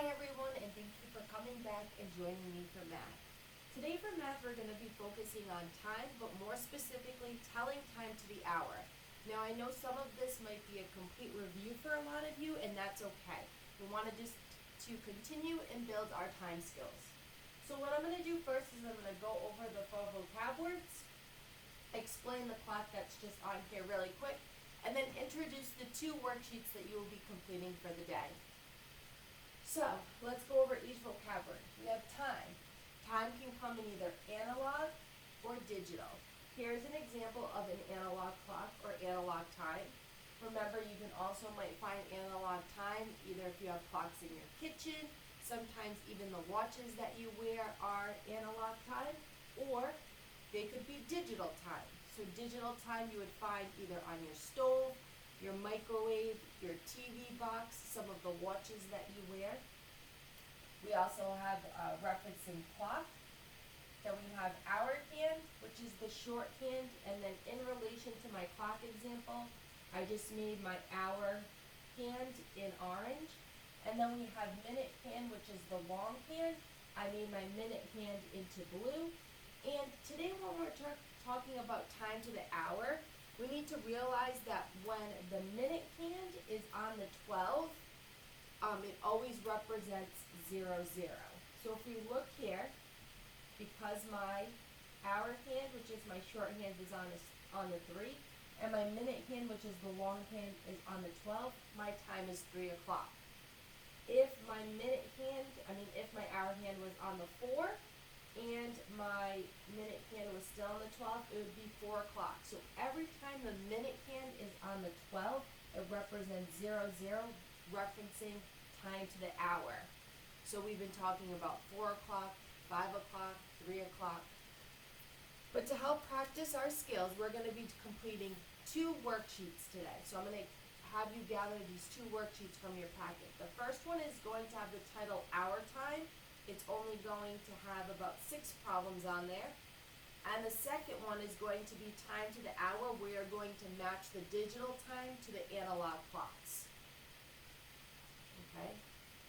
Hi everyone, and thank you for coming back and joining me for math. Today for math we're going to be focusing on time, but more specifically telling time to the hour. Now I know some of this might be a complete review for a lot of you, and that's okay. We want to just continue and build our time skills. So what I'm going to do first is I'm going to go over the 4 vocab words, explain the clock that's just on here really quick, and then introduce the 2 worksheets that you will be completing for the day. So, let's go over each vocab word. We have time. Time can come in either analog or digital. Here's an example of an analog clock or analog time. Remember, you can also might find analog time either if you have clocks in your kitchen, sometimes even the watches that you wear are analog time, or they could be digital time. So digital time you would find either on your stove, your microwave, your TV box, some of the watches that you wear. We also have referencing clock. Then we have hour hand, which is the shorthand, and then in relation to my clock example, I just made my hour hand in orange. And then we have minute hand, which is the long hand. I made my minute hand into blue. And today when we're talking about time to the hour, we need to realize that when the minute hand is on the 12, it always represents 0, 0. So if we look here, because my hour hand, which is my shorthand, is on the 3, and my minute hand, which is the long hand, is on the 12, my time is 3 o'clock. If my if my hour hand was on the 4, and my minute hand was still on the 12, it would be 4 o'clock. So every time the minute hand is on the 12, it represents 0, 0, referencing time to the hour. So we've been talking about 4 o'clock, 5 o'clock, 3 o'clock. But to help practice our skills, we're going to be completing 2 worksheets today. So I'm going to have you gather these 2 worksheets from your packet. The first one is going to have the title Hour Time. It's only going to have about 6 problems on there. And the second one is going to be time to the hour. We are going to match the digital time to the analog clocks. Okay?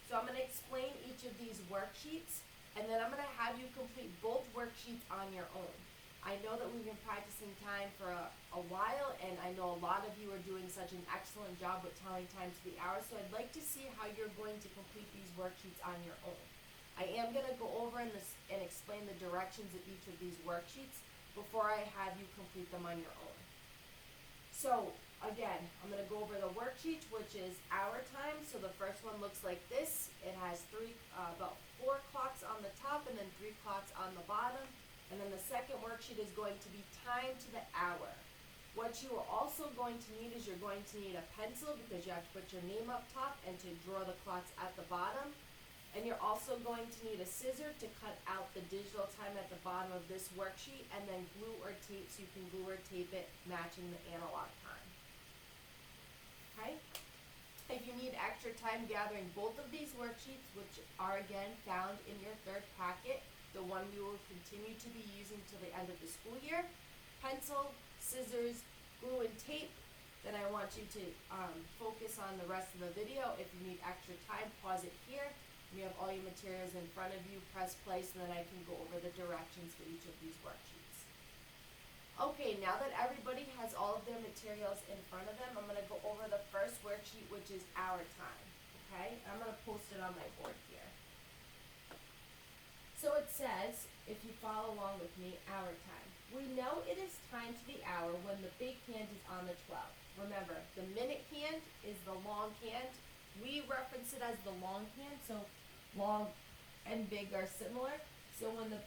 So I'm going to explain each of these worksheets, and then I'm going to have you complete both worksheets on your own. I know that we've been practicing time for a while, and I know a lot of you are doing such an excellent job with telling time to the hour, so I'd like to see how you're going to complete these worksheets on your own. I am going to go over and explain the directions of each of these worksheets before I have you complete them on your own. So, again, I'm going to go over the worksheet, which is hour time. So the first one looks like this. It has about 4 clocks on the top and then 3 clocks on the bottom. And then the second worksheet is going to be time to the hour. What you are also going to need is you're going to need a pencil because you have to put your name up top and to draw the clocks at the bottom. And you're also going to need a scissor to cut out the digital time at the bottom of this worksheet, and then glue or tape so you can glue or tape it matching the analog time. Okay? If you need extra time gathering both of these worksheets, which are again found in your 3rd packet, the one we will continue to be using till the end of the school year, pencil, scissors, glue and tape, then I want you to focus on the rest of the video. If you need extra time, pause it here. You have all your materials in front of you, press play so that I can go over the directions for each of these worksheets. Okay, now that everybody has all of their materials in front of them, I'm going to go over the first worksheet, which is hour time. Okay, I'm going to post it on my board here. So it says, if you follow along with me, hour time. We know it is time to the hour when the big hand is on the 12. Remember, the minute hand is the long hand. We reference it as the long hand, so long and big are similar. So when the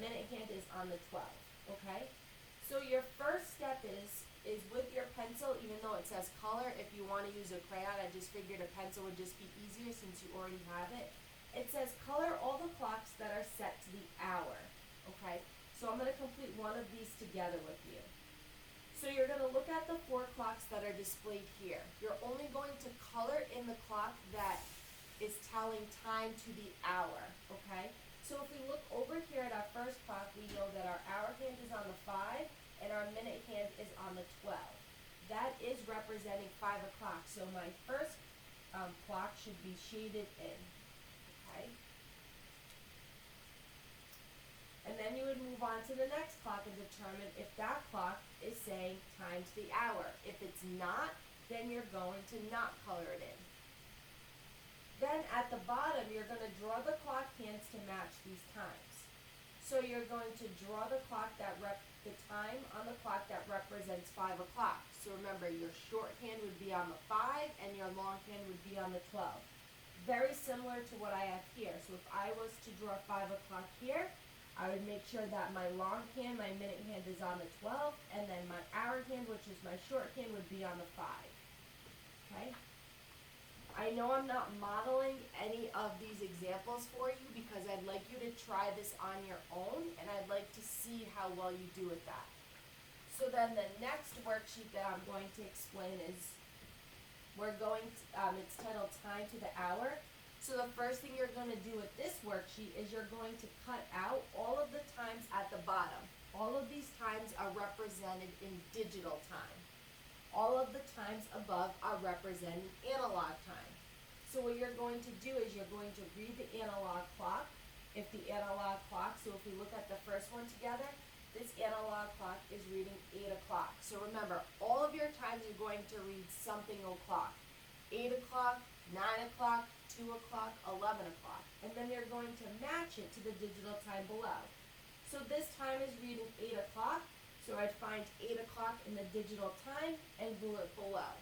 minute hand is on the 12, okay? So your first step is with your pencil, even though it says color, if you want to use a crayon, I just figured a pencil would just be easier since you already have it. It says color all the clocks that are set to the hour, okay? So I'm going to complete one of these together with you. So you're going to look at the 4 clocks that are displayed here. You're only going to color in the clock that is telling time to the hour, okay? So if we look over here at our first clock, we know that our hour hand is on the 5 and our minute hand is on the 12. That is representing 5 o'clock. So my first clock should be shaded in, okay? And then you would move on to the next clock and determine if that clock is saying time to the hour. If it's not, then you're going to not color it in. Then at the bottom, you're going to draw the clock hands to match these times. So you're going to draw the clock the time on the clock that represents 5 o'clock. So remember, your shorthand would be on the 5 and your longhand would be on the 12. Very similar to what I have here. So if I was to draw 5 o'clock here, I would make sure that my longhand, my minute hand is on the 12, and then my hour hand, which is my shorthand, would be on the 5. Okay? I know I'm not modeling any of these examples for you because I'd like you to try this on your own, and I'd like to see how well you do with that. So then the next worksheet that I'm going to explain is, it's titled Time to the Hour. So the first thing you're going to do with this worksheet is you're going to cut out all of the times at the bottom. All of these times are represented in digital time. All of the times above are represented analog time. So what you're going to do is you're going to read the analog clock. If the analog clock, so if we look at the first one together, this analog clock is reading 8 o'clock. So remember, all of your times are going to read something o'clock. 8 o'clock, 9 o'clock, 2 o'clock, 11 o'clock. And then you're going to match it to the digital time below. So this time is reading 8 o'clock. So I'd find 8 o'clock in the digital time and glue it below.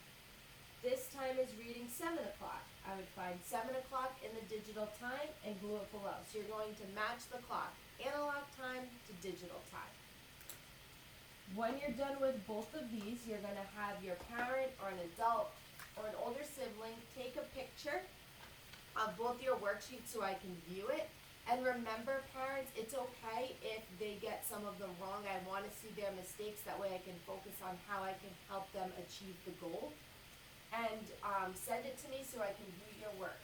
This time is reading 7 o'clock. I would find 7 o'clock in the digital time and glue it below. So you're going to match the clock, analog time to digital time. When you're done with both of these, you're going to have your parent or an adult or an older sibling take a picture of both your worksheets so I can view it. And remember, parents, it's okay if they get some of them wrong. I want to see their mistakes. That way I can focus on how I can help them achieve the goal. And send it to me so I can view your work.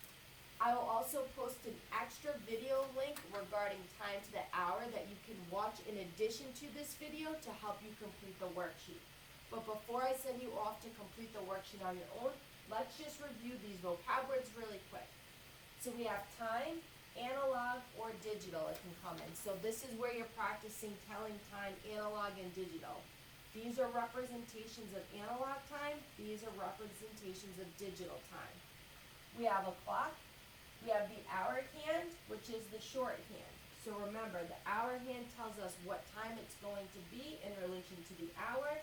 I will also post an extra video link regarding time to the hour that you can watch in addition to this video to help you complete the worksheet. But before I send you off to complete the worksheet on your own, let's just review these vocab words really quick. So we have time, analog, or digital. It can come in. So this is where you're practicing telling time analog and digital. These are representations of analog time. These are representations of digital time. We have a clock. We have the hour hand, which is the shorthand. So remember, the hour hand tells us what time it's going to be in relation to the hour.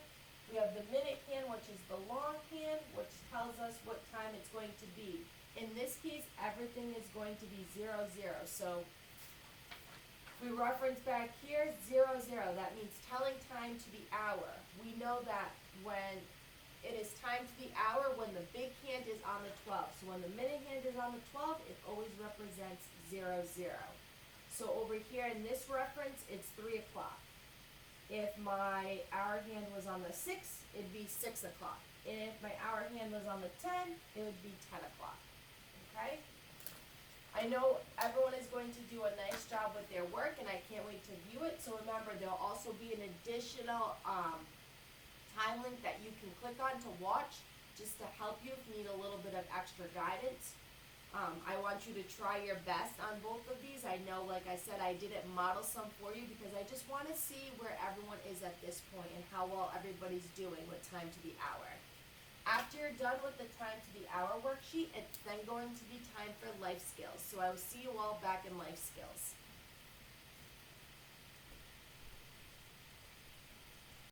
We have the minute hand, which is the long hand, which tells us what time it's going to be. In this case, everything is going to be 0, 0. So we reference back here, 0, 0. That means telling time to the hour. We know that when it is time to the hour, when the big hand is on the 12. So when the minute hand is on the 12, it always represents 0, 0. So over here in this reference, it's 3 o'clock. If my hour hand was on the 6, it'd be 6 o'clock. And if my hour hand was on the 10, it would be 10 o'clock. Okay? I know everyone is going to do a nice job with their work, and I can't wait to view it. So remember, there'll also be an additional time link that you can click on to watch, just to help you if you need a little bit of extra guidance. I want you to try your best on both of these. I know, like I said, I didn't model some for you because I just want to see where everyone is at this point and how well everybody's doing with time to the hour. After you're done with the time to the hour worksheet, it's then going to be time for life skills. So I will see you all back in life skills.